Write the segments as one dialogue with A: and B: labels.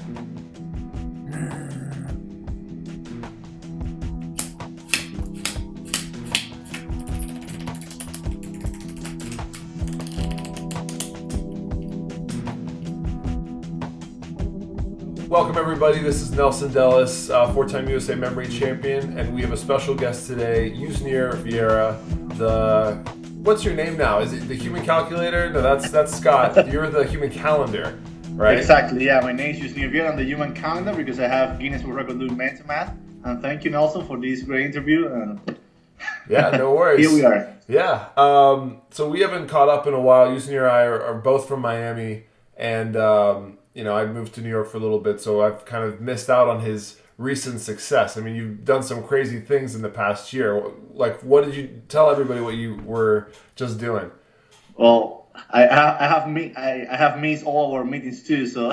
A: Welcome everybody, this is Nelson Dellis, four-time USA Memory Champion, and we have a special guest today, Yusnier Viera, what's your name now? Is it the Human Calculator? No, that's Scott. You're the Human Calendar, right?
B: Exactly, yeah. My name is Yusnier Viera. I'm the Human Calendar because I have Guinness World Record doing mental math. And thank you, Nelson, for this great interview.
A: Yeah, no worries.
B: Here we are.
A: Yeah, so we haven't caught up in a while. Yusnier and I are both from Miami, and I moved to New York for a little bit, so I've kind of missed out on his recent success. I mean, you've done some crazy things in the past year. Like, what did you tell everybody what you were just doing?
B: Well, I have missed all our meetings too. So,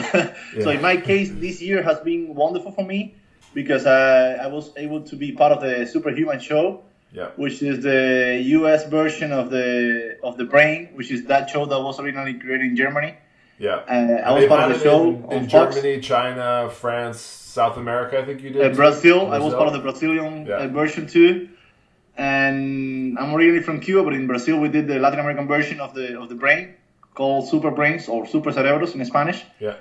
B: So in my case, this year has been wonderful for me because I was able to be part of the Superhuman show, which is the US version of the Brain, which is that show that was originally created in Germany.
A: Yeah,
B: I was part of the show
A: in Germany, China, France, South America. I think you did.
B: Brazil. I was part of the Brazilian version too. And I'm originally from Cuba, but in Brazil we did the Latin American version of the Brain, called Super Brains or Super Cerebros in Spanish.
A: Yeah.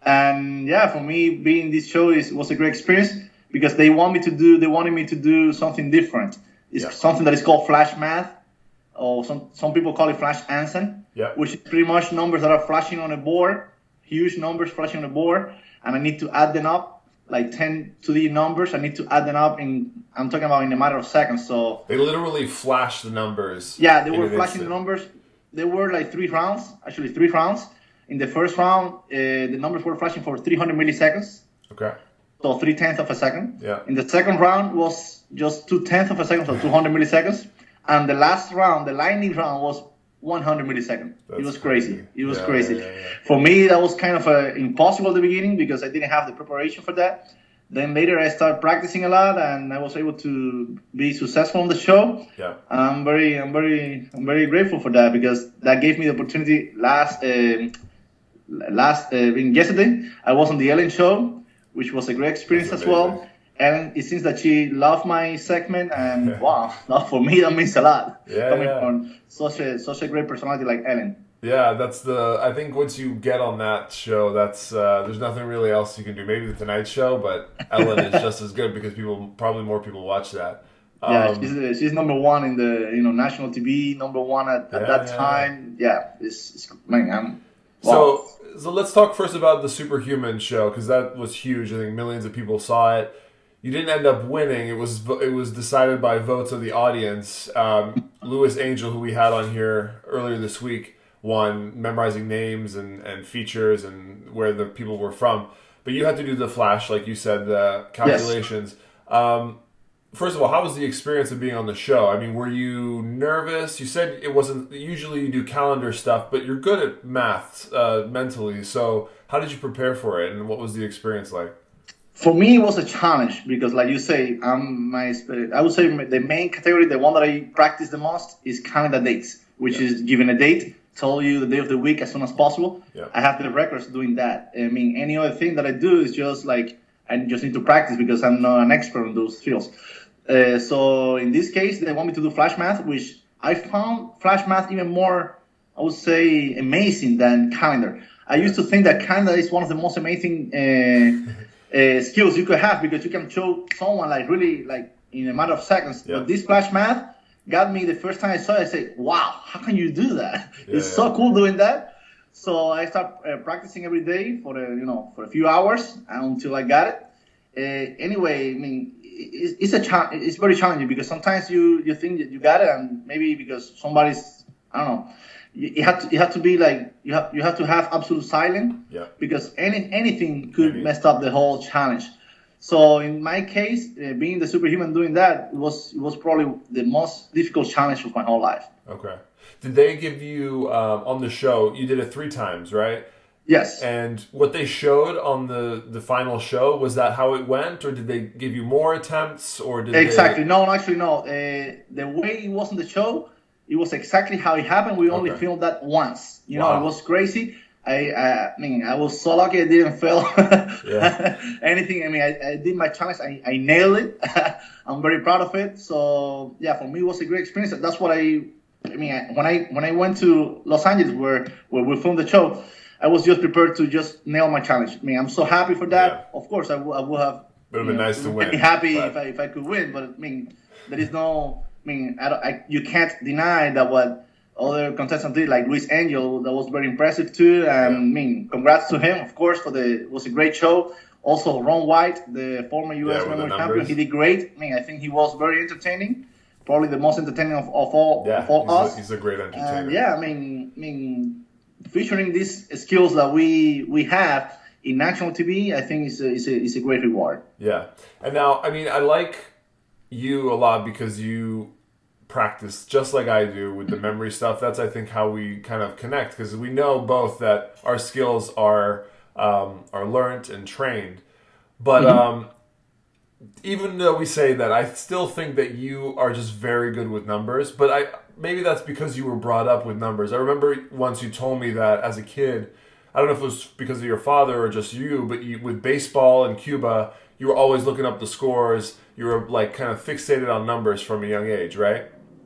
B: And for me, being in this show was a great experience because they wanted me to do something different. It's something that is called flash math, or some people call it flash Anzans.
A: Yeah.
B: Which is pretty much numbers that are flashing on a board, huge numbers flashing on a board, and I need to add them up, like 10 2D numbers. I need to add them up I'm talking about in a matter of seconds. So
A: they literally flash the numbers.
B: Yeah, they were flashing the numbers. There were like three rounds. In the first round, the numbers were flashing for 300 milliseconds.
A: Okay.
B: So 3/10 of a second.
A: Yeah.
B: In the second round was just 2/10 of a second, so 200 milliseconds. And the last round, the lightning round, was 100 milliseconds. It was crazy. It was crazy.
A: Yeah.
B: For me, that was kind of impossible at the beginning because I didn't have the preparation for that. Then later I started practicing a lot and I was able to be successful on the show.
A: Yeah.
B: I'm very grateful for that because that gave me the opportunity yesterday. I was on the Ellen show, which was a great experience as well. And it seems that she loved my segment, and wow, for me that means a lot. Coming from such a great personality like Ellen.
A: Yeah, I think once you get on that show, there's nothing really else you can do. Maybe the Tonight Show, but Ellen is just as good because probably more people watch that.
B: She's number one in the national TV, number one at that time. Yeah,
A: wow. So let's talk first about the Superhuman show because that was huge. I think millions of people saw it. You didn't end up winning. It was decided by votes of the audience. Louis Angel, who we had on here earlier this week, won memorizing names and features and where the people were from. But you had to do the flash, like you said, the calculations. Yes. First of all, how was the experience of being on the show? I mean, were you nervous? You said it wasn't. Usually you do calendar stuff, but you're good at math mentally. So how did you prepare for it, and what was the experience like?
B: For me, it was a challenge because, like you say, I would say the main category, the one that I practice the most, is calendar dates, which is given a date, tell you the day of the week as soon as possible. Yeah. I have the records doing that. I mean, any other thing that I do is just like I just need to practice because I'm not an expert in those fields. So in this case, they want me to do flash math, which I found flash math even more, I would say, amazing than calendar. I used to think that calendar is one of the most amazing skills you could have because you can show someone really in a matter of seconds. Yeah. But this flash math got me the first time I saw it. I said, "Wow, how can you do that? It's so cool doing that." So I started practicing every day for a few hours until I got it. Anyway, I mean, it's very challenging because sometimes you think that you got it, and maybe because somebody's you have to be like you have to have absolute silence because anything could mess up the whole challenge. So in my case, being the Superhuman doing that was probably the most difficult challenge of my whole life.
A: Okay. Did they give you on the show? You did it 3 times, right?
B: Yes.
A: And what they showed on the final show, was that how it went, or did they give you more attempts, or did
B: Exactly. No, actually, no. The way it was on the show, it was exactly how it happened. We only filmed that once. It was crazy. I mean, I was so lucky I didn't fail
A: Yeah.
B: anything. I mean, I did my challenge. I nailed it. I'm very proud of it. So yeah, for me, it was a great experience. That's what I mean, when I went to Los Angeles, where we filmed the show, I was just prepared to just nail my challenge. I mean, I'm so happy for that.
A: Yeah.
B: Of course, I would have.
A: It would have been nice to
B: It would
A: win.
B: be happy
A: but-
B: if I could win, but I mean, there is no. I mean, you can't deny that what other contestants did, like Luis Angel, that was very impressive too.
A: Yeah.
B: I mean, congrats to him, of course, it was a great show. Also, Ron White, the former U.S.
A: with the
B: Memoriad champion,
A: numbers.
B: he did great. I mean, I think he was very entertaining, probably the most entertaining of all us.
A: He's a great entertainer.
B: Yeah, I mean, featuring these skills that we have in national TV, I think is a great reward.
A: Yeah. And now, I mean, I like you a lot because you practice just like I do with the memory stuff. That's, I think, how we kind of connect, because we know both that our skills are learned and trained. But even though we say that, I still think that you are just very good with numbers. But maybe that's because you were brought up with numbers. I remember once you told me that as a kid. I don't know if it was because of your father or just you, but with baseball in Cuba, you were always looking up the scores. You were like kind of fixated on numbers from a young age, right?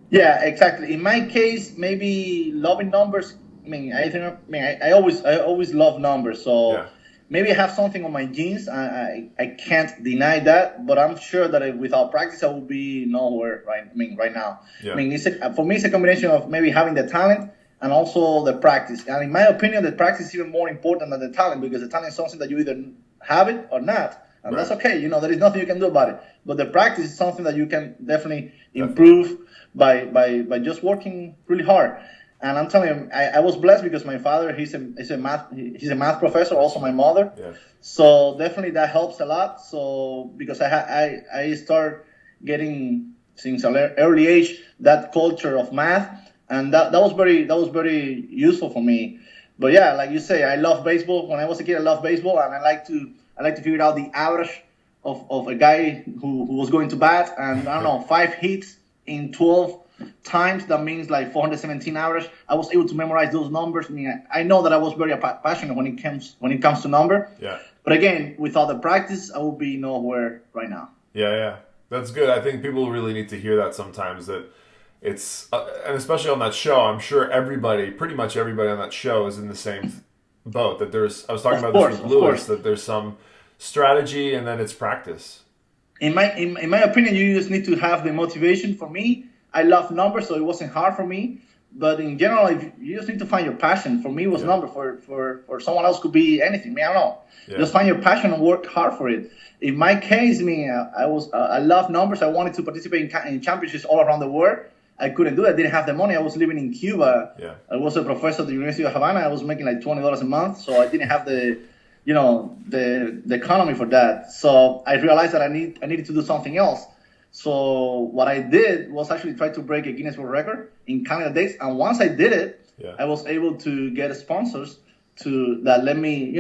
B: Yeah, exactly. In my case, maybe loving numbers. I mean, I always love numbers. So
A: Yeah.
B: maybe I have something on my genes. I can't deny that. But I'm sure that without practice, I would be nowhere right now.
A: Yeah.
B: I mean, for me, it's a combination of maybe having the talent and also the practice. And in my opinion, the practice is even more important than the talent, because the talent is something that you either have it or not. And that's okay. You know, there is nothing you can do about it. But the practice is something that you can definitely improve by just working really hard. And I'm telling you, I was blessed because my father, he's a math professor, also my mother.
A: Yeah.
B: So definitely that helps a lot. So because I start getting since an early age that culture of math, and that was very useful for me. But yeah, like you say, I love baseball. When I was a kid, I loved baseball, and I like to figure out the average of a guy who was going to bat, and I don't know, 5 hits in 12 times, that means like 417 average. I was able to memorize those numbers. I mean, I know that I was very passionate when it comes to number.
A: Yeah.
B: But again, without the practice, I would be nowhere right now.
A: Yeah. That's good. I think people really need to hear that sometimes, that it's, and especially on that show, I'm sure pretty much everybody on that show is in the same boat, that I was talking about this with Lewis, that there's some strategy and then it's practice.
B: In my opinion, you just need to have the motivation. For me, I love numbers, so it wasn't hard for me. But in general, you just need to find your passion. For me, it was number. For someone else, could be anything. I mean, I don't know. Yeah. Just find your passion and work hard for it. In my case, I mean, I love numbers. I wanted to participate in championships all around the world. I couldn't do it. I didn't have the money. I was living in Cuba.
A: Yeah.
B: I was a professor at the University of Havana. I was making like $20 a month, so I didn't have the economy for that. So I realized that I needed to do something else. So what I did was actually try to break a Guinness World Record in Canada days. And once I did it, I was able to get sponsors that let me,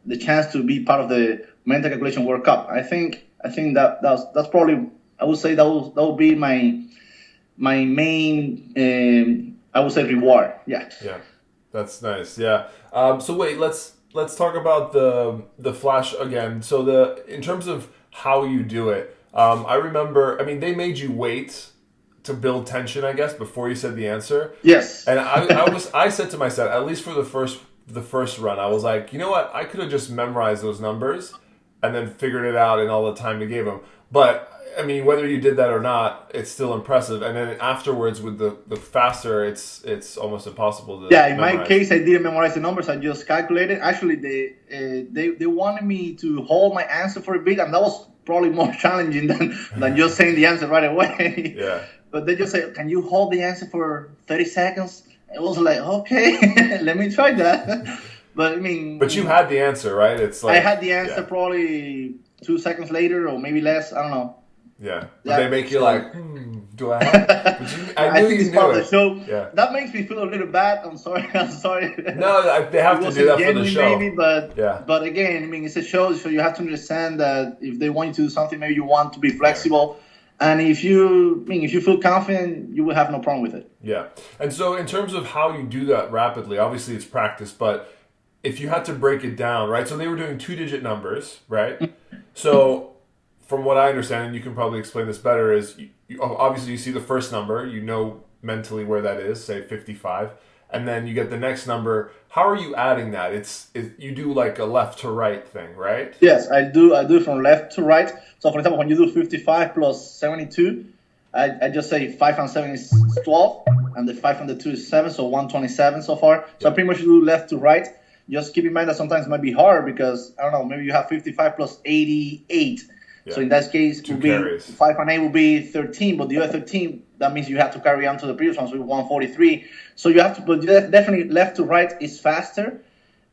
B: the chance to be part of the Mental Calculation World Cup. I think that's probably, I would say that would be my main, I would say, reward. Yeah.
A: Yeah, that's nice. Yeah. So wait, let's talk about the flash again. So in terms of how you do it, I remember, I mean, they made you wait to build tension, I guess, before you said the answer.
B: Yes.
A: And I said to myself, at least for the first run, I was like, you know what? I could have just memorized those numbers and then figured it out in all the time you gave them. But I mean, whether you did that or not, it's still impressive. And then afterwards, with the faster, it's almost impossible to.
B: Yeah, in
A: memorize.
B: my case, I didn't memorize the numbers. I just calculated. Actually, they wanted me to hold my answer for a bit, and that was probably more challenging than just saying the answer right away.
A: Yeah.
B: But they just say, "Can you hold the answer for 30 seconds?" It was like, okay, let me try that. But I mean.
A: But you had the answer, right? It's like
B: I had the answer probably 2 seconds later, or maybe less. I don't know.
A: Yeah. But they make you like, do I have?
B: I think it's part of the show.
A: Yeah.
B: That makes me feel a little bad. I'm sorry.
A: No, they have to do that for the show.
B: Maybe, but again, I mean, it's a show, so you have to understand that if they want you to do something, maybe you want to be flexible. And if you feel confident, you will have no problem with it.
A: Yeah. And so in terms of how you do that rapidly, obviously it's practice, but if you had to break it down, right? So they were doing 2-digit numbers, right? So from what I understand, and you can probably explain this better, is obviously you see the first number, you know mentally where that is, say 55, and then you get the next number. How are you adding that? You do like a left to right thing, right?
B: Yes, I do. I do from left to right. So, for example, when you do 55 plus 72, I just say 5 and 7 is 12, and the 5 and the 2 is 7, so 127 so far. So I pretty much do left to right. Just keep in mind that sometimes it might be hard because, I don't know, maybe you have 55 plus 88. Yeah. So in that case, it would be 5 and 8 will be 13, but the other 13, that means you have to carry on to the previous one, so 143. So you have to, but definitely left to right is faster,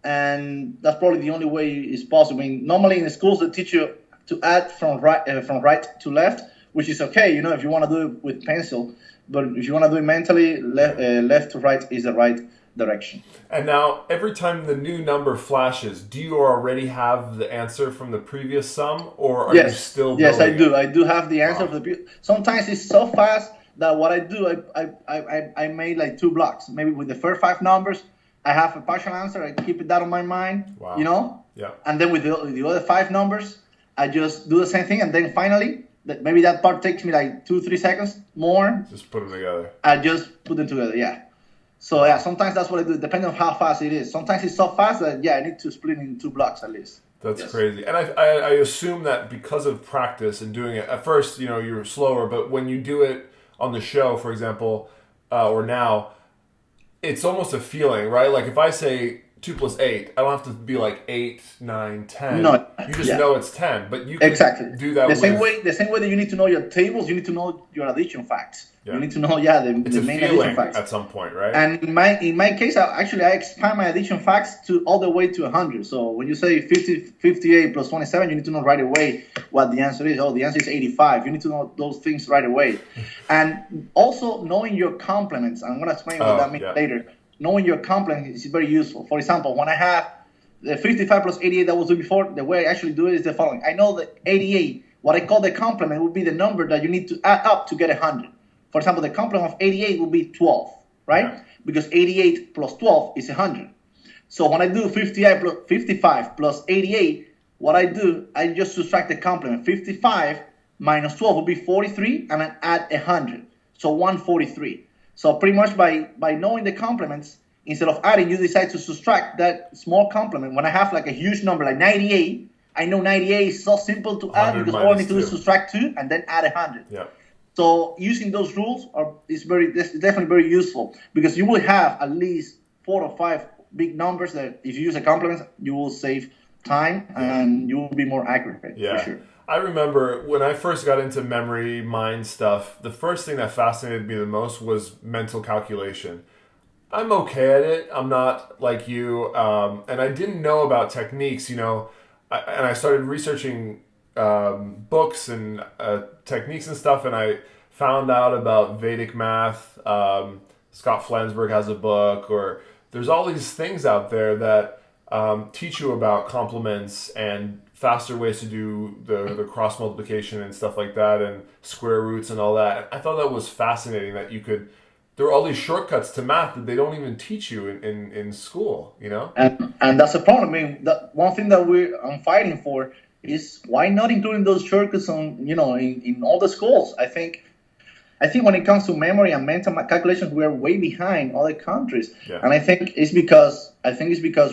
B: and that's probably the only way it's possible. I mean, normally in the schools they teach you to add from right to left, which is okay, if you want to do it with pencil. But if you want to do it mentally, left to right is the right direction.
A: And now, every time the new number flashes, do you already have the answer from the previous sum, or are you still?
B: Yes, I do. I do have the answer for the. Sometimes it's so fast that what I do, I made like 2 blocks. Maybe with the first 5 numbers, I have a partial answer. I keep that on my mind.
A: Wow. Yeah.
B: And then with the other 5 numbers, I just do the same thing, and then finally, maybe that part takes me like 2-3 seconds more.
A: Just put them together.
B: I just put them together. Yeah. So yeah, sometimes that's what I do, depending on how fast it is. Sometimes it's so fast that I need to split it in 2 blocks at least.
A: That's crazy. And I assume that because of practice and doing it, at first, you're slower, but when you do it on the show, for example, or now, it's almost a feeling, right? Like if I say 2 plus 8, I don't have to be like 8, 9, 10.
B: No.
A: You just know it's 10, but you can do that
B: the same way that you need to know your tables, you need to know your addition facts. Yeah. You need to know, the main addition facts
A: at some point, right?
B: And in my case, I expand my addition facts to all the way to 100. So when you say 58 plus 27, you need to know right away what the answer is. Oh, the answer is 85. You need to know those things right away, and also knowing your complements. I'm going to explain what that means later. Knowing your complements is very useful. For example, when I have the 55 plus 88 that was doing before, the way I actually do it is the following. I know that 88, what I call the complement, would be the number that you need to add up to get 100. For example, the complement of 88 will be 12, right? Yeah. Because 88 plus 12 is 100. So when I do 55 plus 88, what I do, I just subtract the complement. 55 minus 12 will be 43, and I add 100. So 143. So pretty much by knowing the complements, instead of adding, you decide to subtract that small complement. When I have like a huge number like 98, I know 98 is so simple to add because all I need to do is subtract 2 and then add 100.
A: Yeah.
B: So using those rules is definitely very useful because you will have at least 4 or 5 big numbers that if you use a complement, you will save time and you will be more accurate.
A: Yeah.
B: For sure.
A: I remember when I first got into memory mind stuff, the first thing that fascinated me the most was mental calculation. I'm okay at it. I'm not like you. And I didn't know about techniques, and I started researching books and techniques and stuff, and I found out about Vedic math. Scott Flansburgh has a book, or there's all these things out there that teach you about complements and faster ways to do the cross multiplication and stuff like that, and square roots and all that. I thought that was fascinating that there are all these shortcuts to math that they don't even teach you in school,
B: And that's a problem. I mean, one thing that I'm fighting for is why not including those shortcuts in all the schools. I think when it comes to memory and mental calculations, we are way behind other countries. Yeah. And I think it's because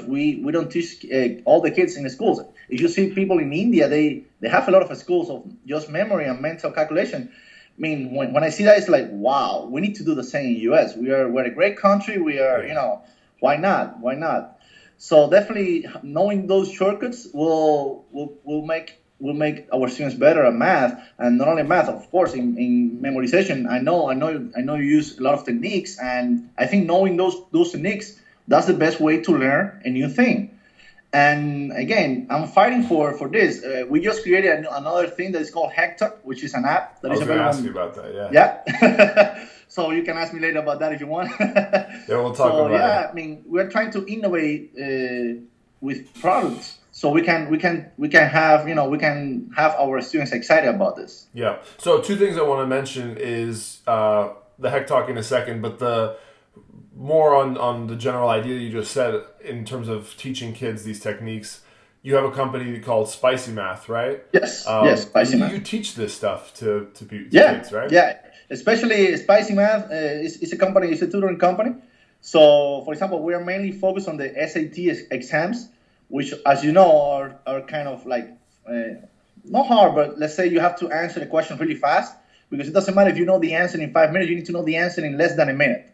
B: we don't teach all the kids in the schools. If you see people in India, they have a lot of schools of just memory and mental calculation. I mean, when I see that, it's like, wow, we need to do the same in U.S. We're a great country. We are, why not? Why not? So definitely knowing those shortcuts will make our students better at math, and not only math, of course, in memorization. I know you use a lot of techniques, and I think knowing those techniques, that's the best way to learn a new thing. And again, I'm fighting for this. We just created another thing that is called Hectoc, which is an app that is available. I was going to ask you about that. Yeah. So you can ask me later about that if you want.
A: Yeah, we'll talk about it.
B: Yeah, I mean, we're trying to innovate with products, so we can have our students excited about this.
A: Yeah. So 2 things I want to mention is the Hectoc in a second, but more on the general idea you just said in terms of teaching kids these techniques. You have a company called Spicy Math, right?
B: Yes, Spicy Math.
A: You teach this stuff to
B: Yeah,
A: kids, right?
B: yeah. Especially Spicy Math is a company, it's a tutoring company. So, for example, we are mainly focused on the SAT exams, which, as you know, are kind of like not hard, but let's say you have to answer the question really fast, because it doesn't matter if you know the answer in 5 minutes, you need to know the answer in less than a minute.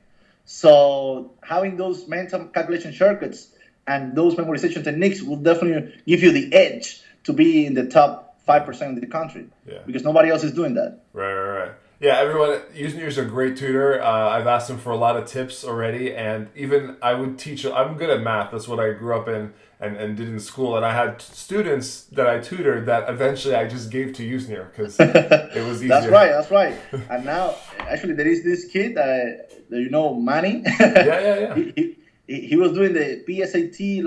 B: So having those mental calculation shortcuts and those memorization techniques will definitely give you the edge to be in the top 5% of the country, because nobody else is doing that.
A: Right. Yeah, everyone, Yusnier's a great tutor. I've asked him for a lot of tips already, and even I would teach. I'm good at math. That's what I grew up in and did in school. And I had students that I tutored that eventually I just gave to Yusnier because it was easier.
B: That's right. And now, actually, there is this kid, Manny.
A: Yeah.
B: He was doing the PSAT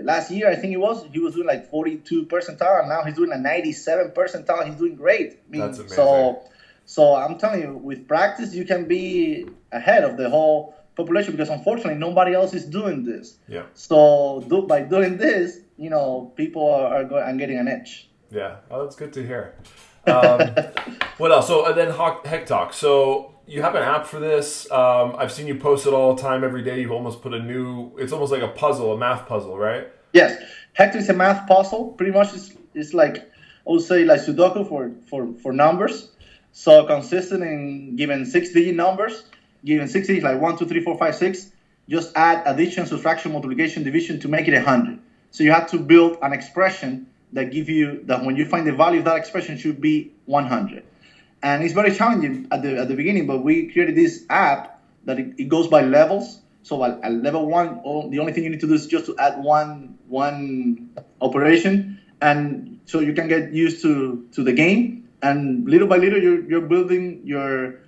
B: last year, I think it was. He was doing like 42 percentile, and now he's doing a 97 percentile. He's doing great.
A: That's amazing.
B: So I'm telling you, with practice, you can be ahead of the whole population, because unfortunately nobody else is doing this.
A: Yeah.
B: So by doing this, people are getting an edge.
A: Yeah. Oh, that's good to hear. What else? So and then Hectoc. So you have an app for this. I've seen you post it all the time, every day. You've almost put it's almost like a math puzzle, right?
B: Yes. Hectoc is a math puzzle. Pretty much it's like, I would say, like Sudoku for numbers. So consistent in given 6-digit numbers, given 6 digits like 1, 2, 3, 4, 5, 6, just add addition, subtraction, multiplication, division to make it 100. So you have to build an expression that give you that when you find the value of that expression should be 100. And it's very challenging at the beginning, but we created this app that it goes by levels. So at level 1, the only thing you need to do is just to add one operation, and so you can get used to the game. And little by little, you're building your,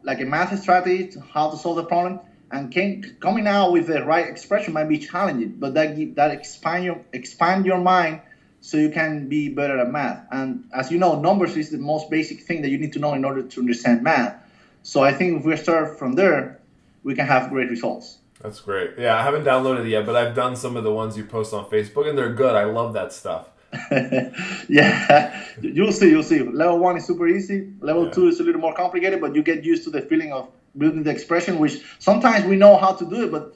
B: like a math strategy to how to solve the problem. And coming out with the right expression might be challenging, but that expand your mind so you can be better at math. And as you know, numbers is the most basic thing that you need to know in order to understand math. So I think if we start from there, we can have great results.
A: That's great. Yeah, I haven't downloaded it yet, but I've done some of the ones you post on Facebook, and they're good. I love that stuff.
B: Yeah, you'll see. Level 1 is super easy. Level 2 is a little more complicated, but you get used to the feeling of building the expression, which sometimes we know how to do it, but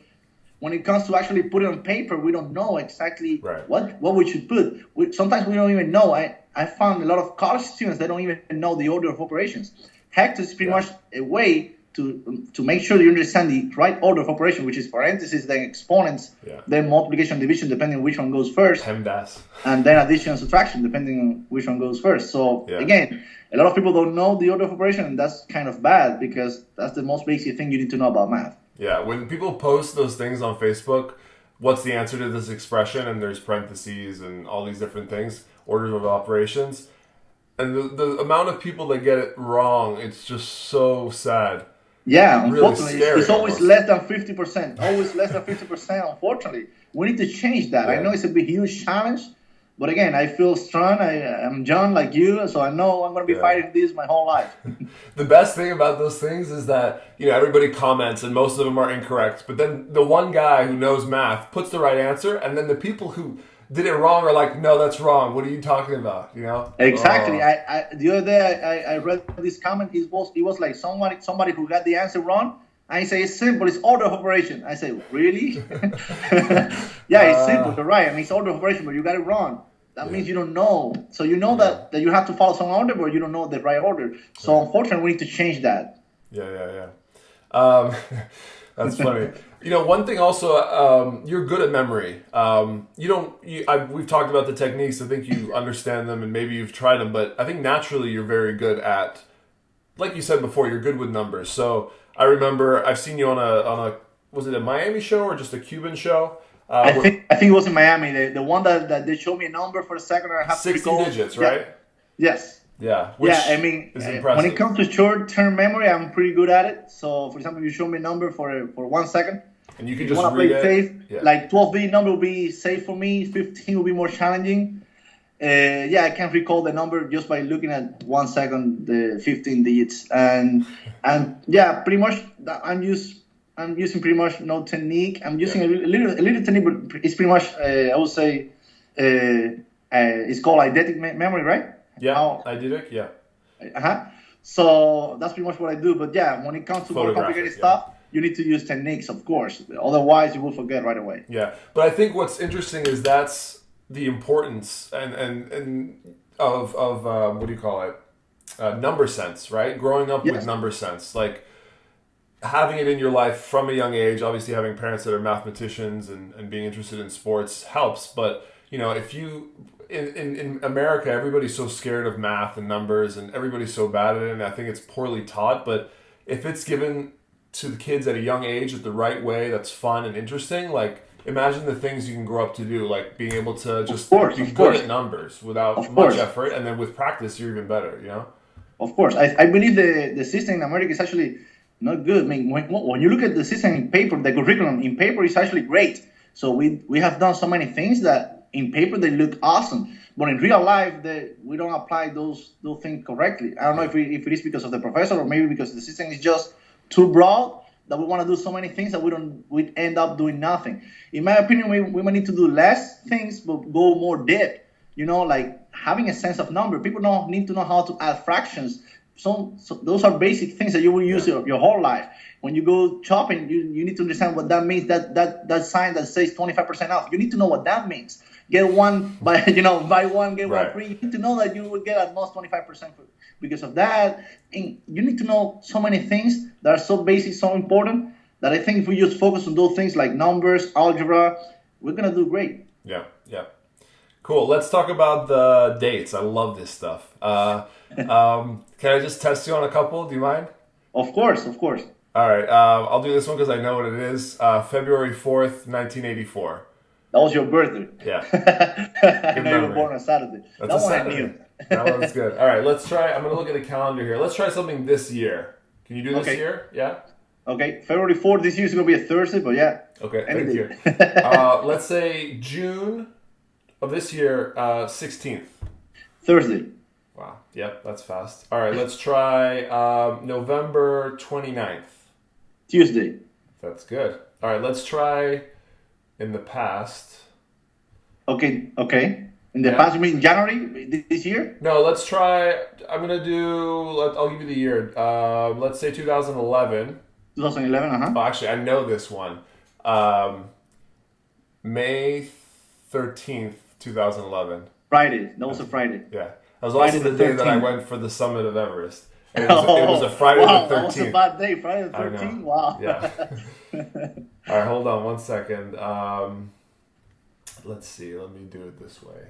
B: when it comes to actually put it on paper, we don't know exactly what we should put. Sometimes we don't even know. I found a lot of college students that don't even know the order of operations. Hectoc is pretty much a way to make sure you understand the right order of operation, which is parentheses, then exponents, then multiplication, division, depending on which one goes first,
A: PEMDAS,
B: and then addition and subtraction, depending on which one goes first. So again, a lot of people don't know the order of operation, and that's kind of bad because that's the most basic thing you need to know about math. Yeah,
A: when people post those things on Facebook, what's the answer to this expression, and there's parentheses and all these different things, orders of operations, and the amount of people that get it wrong, it's just so sad.
B: Yeah, unfortunately, really it's always less than 50%. Always less than 50%, unfortunately. We need to change that. I know it's a big, huge challenge, but again, I feel strong. I'm young like you, so I know I'm going to be fighting this my whole life.
A: The best thing about those things is that, everybody comments, and most of them are incorrect, but then the one guy who knows math puts the right answer, and then the people who did it wrong are like, no, that's wrong. What are you talking about?
B: Exactly. I the other day I read this comment. It was like somebody who got the answer wrong. I say it's simple. It's order of operation. I say, really? Yeah, it's simple. You're right. I mean, it's order of operation, but you got it wrong. That means you don't know. So you know that you have to follow some order, but you don't know the right order. So unfortunately, we need to change that.
A: Yeah. That's funny. One thing also, you're good at memory. We've talked about the techniques. I think you understand them and maybe you've tried them, but I think naturally you're very good at, like you said before, you're good with numbers. So I remember I've seen you on a was it a Miami show or just a Cuban show?
B: I think it was in Miami. The one that they showed me a number for a second and a half.
A: 60 digits, right?
B: Yes.
A: Yeah.
B: I mean, when it comes to short-term memory, I'm pretty good at it. So, for example, if you show me a number for 1 second,
A: and you can just read it.
B: Safe, like 12-digit number will be safe for me. 15 will be more challenging. Yeah, I can recall the number just by looking at 1 second, the 15 digits, and yeah, pretty much I'm using pretty much no technique. I'm using a little technique, but it's pretty much I would say it's called eidetic memory, right?
A: Yeah, eidetic, yeah.
B: Uh-huh. So that's pretty much what I do. But yeah, when it comes to more complicated stuff, you need to use techniques, of course. Otherwise, you will forget right away.
A: Yeah, but I think what's interesting is that's the importance and of what do you call it? Number sense, right? Growing up with number sense, like having it in your life from a young age. Obviously, having parents that are mathematicians and being interested in sports helps. But you know, if you in America, everybody's so scared of math and numbers, and everybody's so bad at it, and I think it's poorly taught. But if it's given to the kids at a young age at the right way, that's fun and interesting. Like, imagine the things you can grow up to do, like being able to just be good at numbers without much effort, and then with practice, you're even better. You know.
B: Of course, I believe the system in America is actually not good. I mean, when you look at the system in paper, the curriculum in paper is actually great. So we have done so many things that in paper they look awesome, but in real life we don't apply those things correctly. I don't know if it is because of the professor or maybe because the system is just too broad that we want to do so many things that we end up doing nothing. In my opinion, we might need to do less things but go more deep. You know, like having a sense of number. People don't need to know how to add fractions. So those are basic things that you will use your whole life. When you go shopping, you need to understand what that means. That sign that says 25% off. You need to know what that means. Get one buy one get one free. You need to know that you will get at most 25% because of that. And you need to know so many things that are so basic, so important that I think if we just focus on those things like numbers, algebra, we're gonna do great.
A: Yeah. Cool. Let's talk about the dates. I love this stuff. Can I just test you on a couple? Do you mind?
B: Of course.
A: All right. I'll do this one because I know what it is. February 4th, 1984.
B: That was your birthday.
A: Yeah.
B: I know you were born on Saturday.
A: That's a Saturday. I knew. That one's good. All right. Let's try. I'm going to look at the calendar here. Let's try something this year. Can you do this year? Yeah?
B: Okay. February 4th this year is going to be a Thursday, but yeah.
A: Okay. Thank you. Let's say June of this year, 16th.
B: Thursday.
A: Wow. Yep, that's fast. All right, let's try November 29th.
B: Tuesday.
A: That's good. All right, let's try in the past.
B: Okay. In the past, you mean January this year?
A: No, let's try. I'll give you the year. Let's say 2011.
B: 2011, uh-huh.
A: Oh, actually, I know this one. May 13th, 2011.
B: Friday. That was a Friday.
A: Yeah. That was also the day that I went for the summit of Everest. And it was a Friday the 13th.
B: That was a bad day, Friday the 13th? Wow.
A: Yeah. All right, hold on one second. Let's see. Let me do it this way.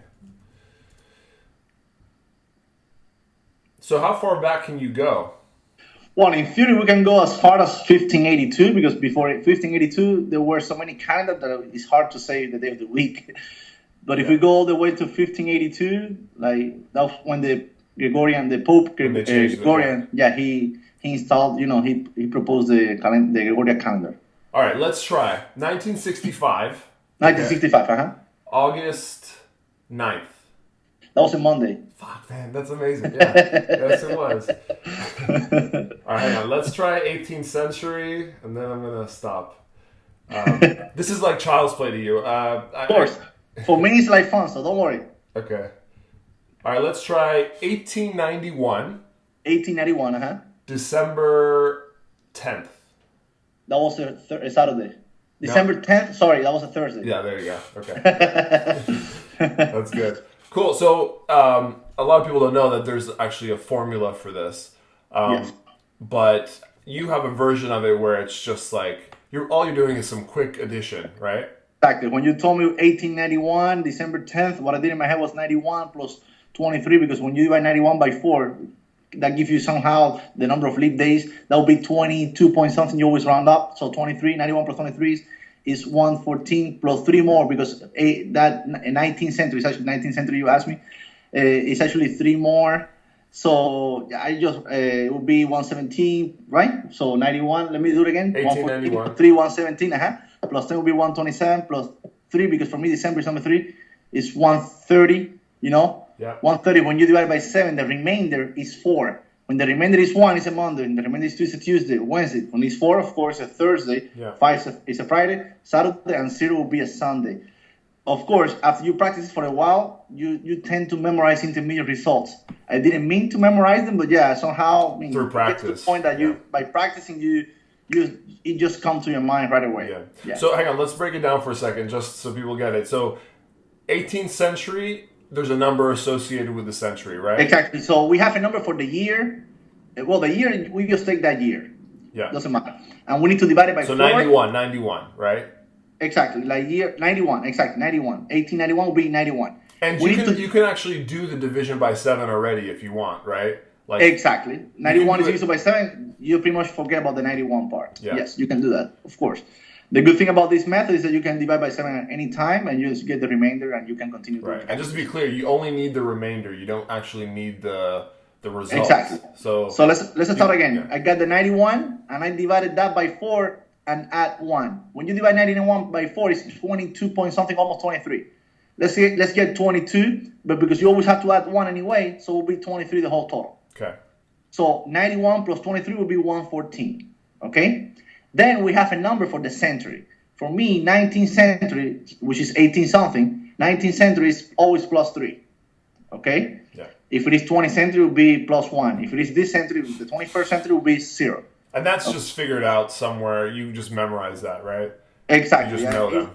A: So how far back can you go?
B: Well, in theory, we can go as far as 1582 because before 1582, there were so many calendars that it's hard to say the day of the week. But if we go all the way to 1582, like that's when the Pope Gregorian, he installed, he proposed the Gregorian calendar.
A: All right, let's try 1965.
B: 1965, uh-huh.
A: August 9th.
B: That was a Monday.
A: Fuck, man, that's amazing. Yeah, yes, it was. All right, hang on. Let's try 18th century, and then I'm gonna stop. This is like child's play to you.
B: Of course. For me, it's like fun, so don't worry.
A: Okay. All right, let's try 1891.
B: 1891, uh-huh.
A: December 10th.
B: That was a Saturday. December 10th? Sorry, that was a Thursday.
A: Yeah, there you go. Okay. That's good. Cool. So a lot of people don't know that there's actually a formula for this.
B: Yes.
A: But you have a version of it where it's just like, all you're doing is some quick addition, right?
B: Exactly. When you told me 1891, December 10th, what I did in my head was 91 plus 23, because when you divide 91 by 4, that gives you somehow the number of leap days. That would be 22 point something. You always round up. So 91 plus 23 is 114 plus 3 more, because that 19th century, it's actually 19th century you asked me, it's actually 3 more. So I just, it would be 117, right? So 91, let me do it again.
A: 1891.
B: 3, 117, plus 10 will be 127 plus 3, because for me December is number 3, is 130 You know,
A: Yeah.
B: 130. When you divide by 7, the remainder is 4. When the remainder is 1, it's a Monday. When the remainder is 2, it's a Tuesday, Wednesday. When it's 4, of course, a Thursday.
A: Yeah.
B: 5 is a Friday, Saturday, and 0 will be a Sunday. Of course, after you practice it for a while, you tend to memorize intermediate results. I didn't mean to memorize them, but yeah, somehow
A: through practice,
B: to the point that by practicing it just comes to your mind right away.
A: Yeah. So hang on, let's break it down for a second, just so people get it. So, 18th century, there's a number associated with the century, right?
B: Exactly. So we have a number for the year. Well, the year we just take that year.
A: Yeah.
B: Doesn't matter, and we need to divide it by 4.
A: So 91, right?
B: Exactly, like year 91, exactly 91. 1891 will be 91.
A: And you can actually do the division by 7 already if you want, right? Like
B: exactly. 91 is divisible by 7. You pretty much forget about the 91 part.
A: Yeah.
B: Yes, you can do that, of course. The good thing about this method is that you can divide by 7 at any time, and you just get the remainder, and you can continue.
A: Right. And just to be clear, you only need the remainder. You don't actually need the results.
B: Exactly. So let's start again.
A: Yeah.
B: I got the 91, and I divided that by 4. And add 1. When you divide 91 by 4, it's 22 point something, almost 23. Let's get 22, but because you always have to add 1 anyway, so it will be 23 the whole total.
A: Okay.
B: So 91 plus 23 will be 114. Okay? Then we have a number for the century. For me, 19th century, which is 18 something, 19th century is always plus 3. Okay?
A: Yeah.
B: If it is 20th century, it will be plus 1. If it is this century, the 21st century will be 0.
A: And that's just figured out somewhere. You just memorize that, right?
B: Exactly.
A: You just know them.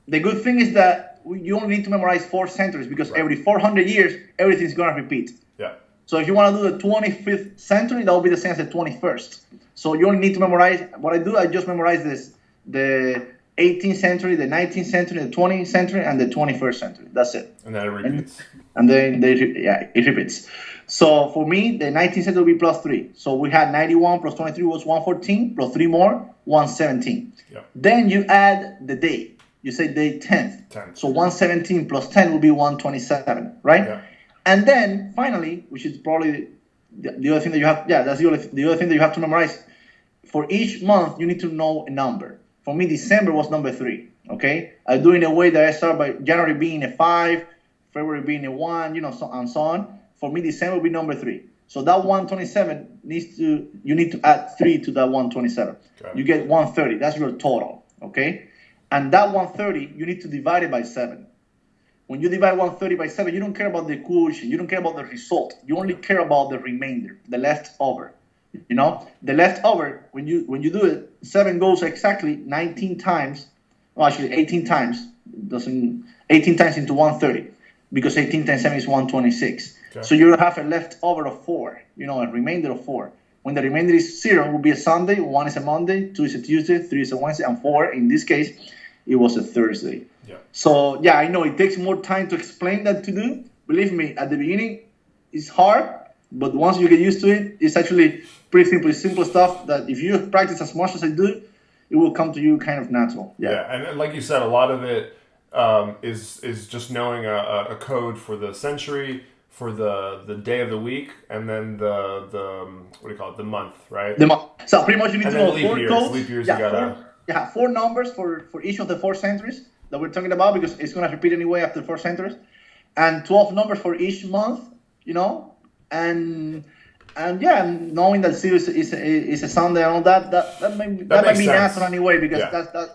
B: The good thing is that you only need to memorize 4 centuries because every 400 years, everything's going to repeat.
A: Yeah.
B: So if you want to do the 25th century, that will be the same as the 21st. So you only need to memorize. What I do, I just memorize the 18th century, the 19th century, the 20th century, and the 21st century. That's it.
A: And then it repeats.
B: And then it repeats. So for me, the 19th century will be plus 3. So we had 91 plus 23 was 114, plus 3 more, 117.
A: Yeah.
B: Then you add the day. You say day 10th. So 117 plus 10 will be 127, right?
A: Yeah.
B: And then finally, which is probably the other thing that you have, that's the other thing that you have to memorize. For each month, you need to know a number. For me, December was number 3, okay? I do it in a way that I start by January being a 5, February being a 1, and so on. For me, December will be number 3. So that 127 you need to add 3 to that 127. Okay. You get 130. That's your total, okay? And that 130, you need to divide it by 7. When you divide 130 by 7, you don't care about the quotient. You don't care about the result. You only care about the remainder, the leftover. The leftover, when you do it, 7 goes exactly 19 times. Well, actually, 18 times. 18 times into 130. Because 18 times 7 is 126. Okay. So you have a leftover of 4, a remainder of 4. When the remainder is 0, it will be a Sunday, 1 is a Monday, 2 is a Tuesday, 3 is a Wednesday, and 4, in this case, it was a Thursday.
A: Yeah.
B: So, I know it takes more time to explain that to do. Believe me, at the beginning, it's hard, but once you get used to it, it's actually pretty simple. It's simple stuff that if you practice as much as I do, it will come to you kind of natural.
A: Yeah, and like you said, a lot of it is just knowing a code for the century, for the day of the week, and then the what do you call it, the month, right?
B: The month. So pretty much you need to know 4 codes.
A: Leap years, you gotta
B: 4 numbers for each of the 4 centuries that we're talking about, because it's gonna repeat anyway after 4 centuries, and 12 numbers for each month, and knowing that 0 is a Sunday and all that might be natural anyway, because that's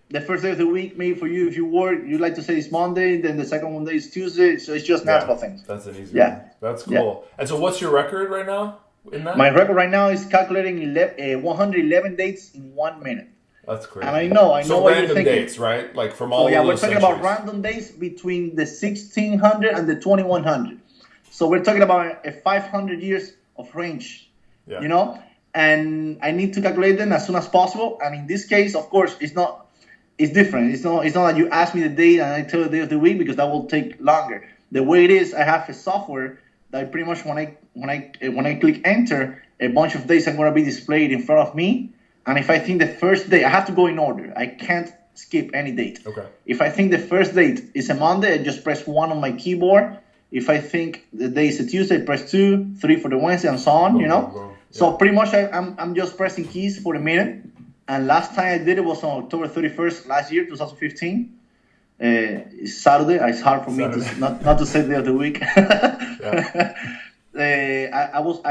B: the first day of the week. Maybe for you, if you work, you like to say it's Monday, then the second one day is Tuesday. So it's just natural things.
A: That's an easy one. That's cool. Yeah. And so what's your record right now in that?
B: My record right now is calculating 111 dates in 1 minute.
A: That's crazy.
B: And I know
A: so
B: what
A: random
B: you're thinking.
A: dates, right? Like from all
B: we're
A: those
B: talking
A: centuries.
B: about random dates between the 1600 and the 2100. So we're talking about a 500 years of range, and I need to calculate them as soon as possible. And in this case, of course, it's different. It's not that you ask me the date and I tell you the day of the week, because that will take longer. The way it is, I have a software that pretty much when I click enter, a bunch of days are going to be displayed in front of me. And if I think the first day, I have to go in order. I can't skip any date.
A: Okay.
B: If I think the first date is a Monday, I just press 1 on my keyboard. If I think the day is a Tuesday, I press 2, 3 for the Wednesday, and so on.
A: Yeah.
B: So pretty much I'm just pressing keys for a minute. And last time I did it was on October 31st last year, 2015. It's Saturday. It's hard for me
A: Saturday.
B: to not to say the day of the week.
A: Yeah.
B: I was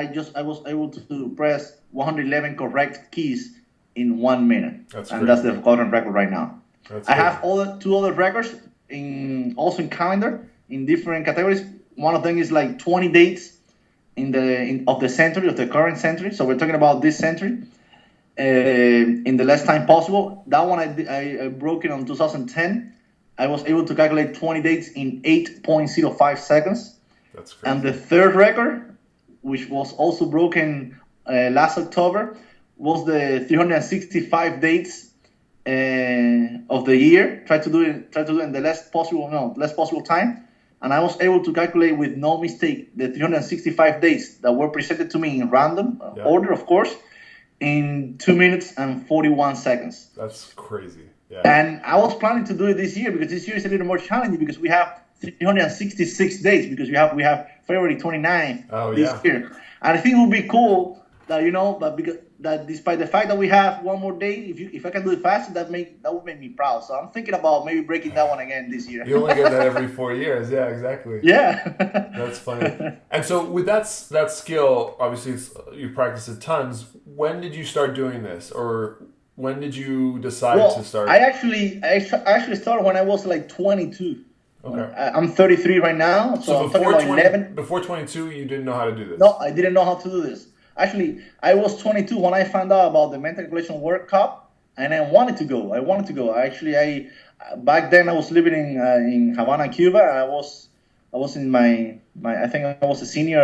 B: able to press 111 correct keys in 1 minute,
A: That's
B: and
A: crazy.
B: that's the current record right now.
A: That's
B: I
A: crazy.
B: have two other records also in calendar in different categories. One of them is like 20 dates of the century, of the current century. So we're talking about this century in the less time possible. That one I broke it on 2010. I was able to calculate 20 dates in 8.05 seconds.
A: That's crazy.
B: And the third record, which was also broken last October, was the 365 dates of the year. Try to do it in the less possible time. And I was able to calculate with no mistake the 365 days that were presented to me in random order, of course, in 2 minutes and 41 seconds.
A: That's crazy. Yeah.
B: And I was planning to do it this year because this year is a little more challenging because we have 366 days because we have February 29th this year. And I think it would be cool that despite the fact that we have one more day, if I can do it faster, that would make me proud. So I'm thinking about maybe breaking that one again this year.
A: You only get that every 4 years. Yeah, exactly.
B: Yeah.
A: That's funny. And so with that skill, obviously you practice it tons. When did you start doing this, or when did you decide to start?
B: I actually started when I was like 22.
A: Okay.
B: I'm 33 right now, so I'm talking about 11.
A: Before 22, you didn't know how to do this?
B: No, I didn't know how to do this. Actually, I was 22 when I found out about the Mental Calculation World Cup, and I wanted to go. Actually, back then I was living in Havana, Cuba. I was in my I think I was a senior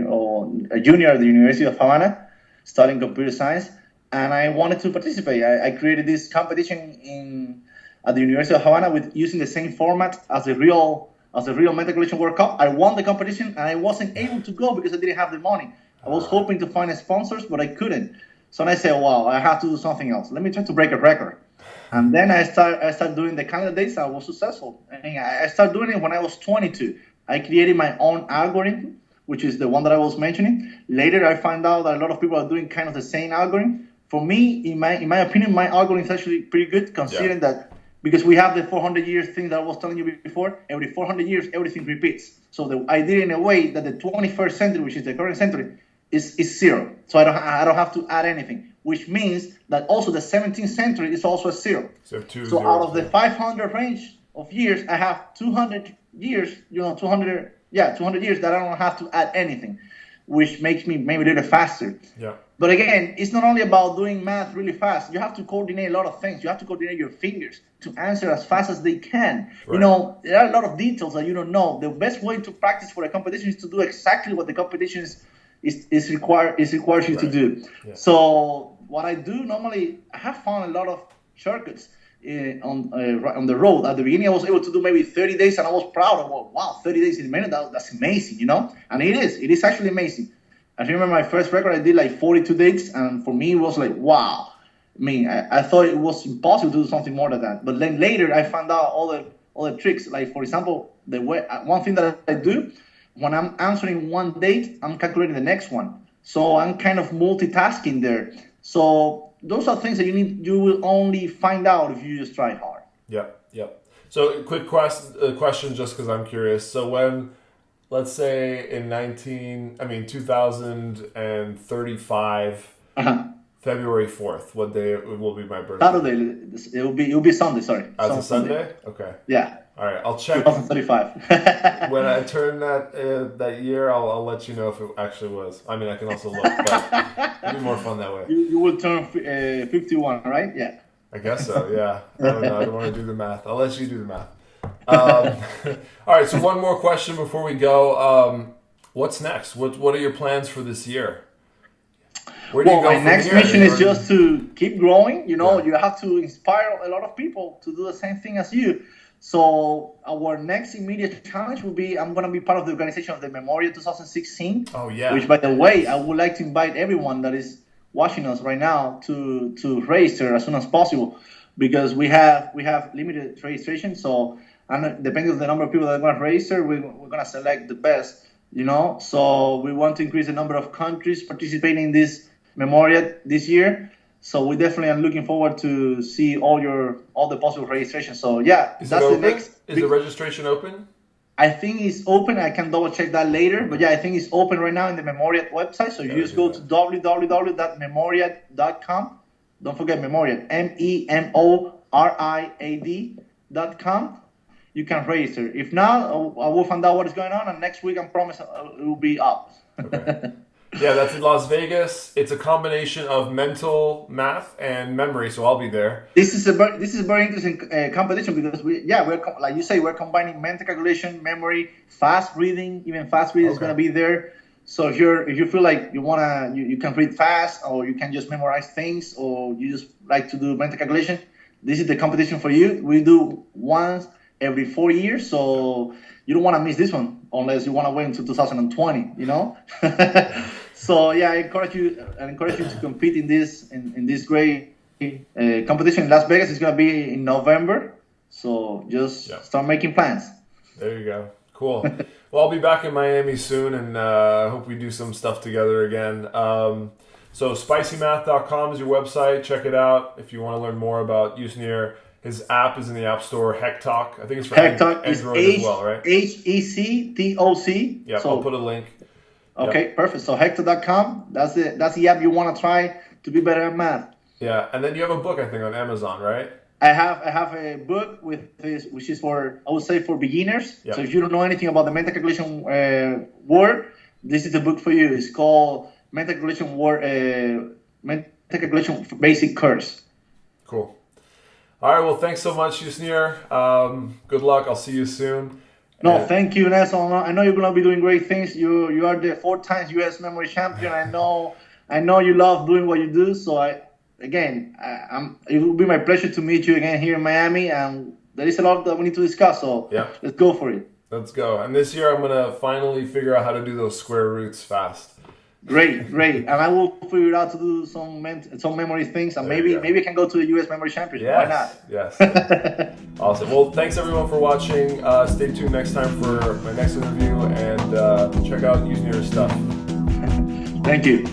B: or a junior at the University of Havana, studying computer science, and I wanted to participate. I created this competition at the University of Havana using the same format as the real Mental Calculation World Cup. I won the competition, and I wasn't able to go because I didn't have the money. I was hoping to find sponsors, but I couldn't. So I said, wow, I have to do something else. Let me try to break a record. And then I started doing the calendar dates. I was successful. I started doing it when I was 22. I created my own algorithm, which is the one that I was mentioning. Later, I found out that a lot of people are doing kind of the same algorithm. For me, in my opinion, my algorithm is actually pretty good, considering that because we have the 400 years thing that I was telling you before. Every 400 years, everything repeats. So I did it in a way that the 21st century, which is the current century, is zero. So I don't have to add anything, which means that also the 17th century is also a zero. So out of the 500 range of years, I have 200 years, 200 years that I don't have to add anything, which makes me maybe a little faster.
A: Yeah.
B: But again, it's not only about doing math really fast. You have to coordinate a lot of things. You have to coordinate your fingers to answer as fast as they can. Right. There are a lot of details that you don't know. The best way to practice for a competition is to do exactly what the competition is requires you to do. Yeah. So what I do normally, I have found a lot of shortcuts on the road. At the beginning, I was able to do maybe 30 days, and I was proud of, wow, 30 days in a minute, that's amazing, And it is actually amazing. I remember my first record, I did like 42 dates, and for me, it was like, wow. I mean, I thought it was impossible to do something more than that. But then later, I found out all the tricks. Like, for example, one thing that I do, when I'm answering one date, I'm calculating the next one. So I'm kind of multitasking there. So those are things that you will only find out if you just try hard.
A: Yeah. So quick question, just because I'm curious. So when, let's say in 2035, February 4th, what day will be my birthday?
B: Saturday. It will be Sunday. Sorry.
A: As a Sunday? Okay.
B: Yeah.
A: All right, I'll check.
B: 2035.
A: When I turn that year, I'll let you know if it actually was. I mean, I can also look, but it'll be more fun that way.
B: You will turn 51, right? Yeah.
A: I guess so. Yeah. I don't know. I don't want to do the math. I'll let you do the math. All right. So one more question before we go. What's next? What are your plans for this year? Where do you go
B: my next mission is just to keep growing. You have to inspire a lot of people to do the same thing as you. So our next immediate challenge will be, I'm going to be part of the organization of the Memoriad 2016.
A: Oh, yeah.
B: Which, by the way, I would like to invite everyone that is watching us right now to register as soon as possible, because we have limited registration. So, and depending on the number of people that are going to register, we're going to select the best, So we want to increase the number of countries participating in this Memoriad this year. So we definitely are looking forward to see all the possible registrations. So yeah,
A: Is
B: that's
A: it
B: the
A: open?
B: next.
A: Is the registration open?
B: I think it's open. I can double check that later. But yeah, I think it's open right now in the Memoriad website. So you just go to www.memoriad.com. Don't forget Memoriad, MEMORIAD.com. You can register. If not, I will find out what is going on, and next week I promise it will be up.
A: Okay. Yeah, that's in Las Vegas. It's a combination of mental, math, and memory. So I'll be there.
B: This is a very interesting competition because we're like you say, we're combining mental calculation, memory, fast reading. Even fast reading is going to be there. So if you feel like you can read fast, or you can just memorize things, or you just like to do mental calculation, this is the competition for you. We do once every 4 years, so you don't want to miss this one unless you want to wait until 2020. So yeah, I encourage you to compete in this great competition in Las Vegas. It's going to be in November, so just start making plans.
A: There you go. Cool. Well, I'll be back in Miami soon, and hope we do some stuff together again. So spicymath.com is your website. Check it out if you want to learn more about Yusnier. His app is in the App Store, Hectoc. I think it's for
B: Hectoc
A: Android as well, right?
B: HECTOC.
A: Yeah, so, I'll put a link.
B: Okay, perfect. So Hectoc.com, that's the app you want to try to be better at math.
A: Yeah, and then you have a book, I think, on Amazon, right?
B: I have a book with this, which is for beginners. Yep. So if you don't know anything about the mental calculation word, this is the book for you. It's called Mental Calculation Basic Course.
A: Cool. All right, well, thanks so much, Yusnier. Good luck. I'll see you soon.
B: No, thank you, Nelson. I know you're going to be doing great things. You are the 4-time U.S. memory champion. I know you love doing what you do. So, it will be my pleasure to meet you again here in Miami. And there is a lot that we need to discuss. So, let's go for it.
A: Let's go. And this year, I'm going to finally figure out how to do those square roots fast.
B: Great. And I will figure out to do some memory things, and maybe I can go to the U.S. Memory Championship.
A: Yes,
B: Why not?
A: Yes. Awesome. Well, thanks everyone for watching. Stay tuned next time for my next interview, and check out Yusnier's stuff.
B: Thank you.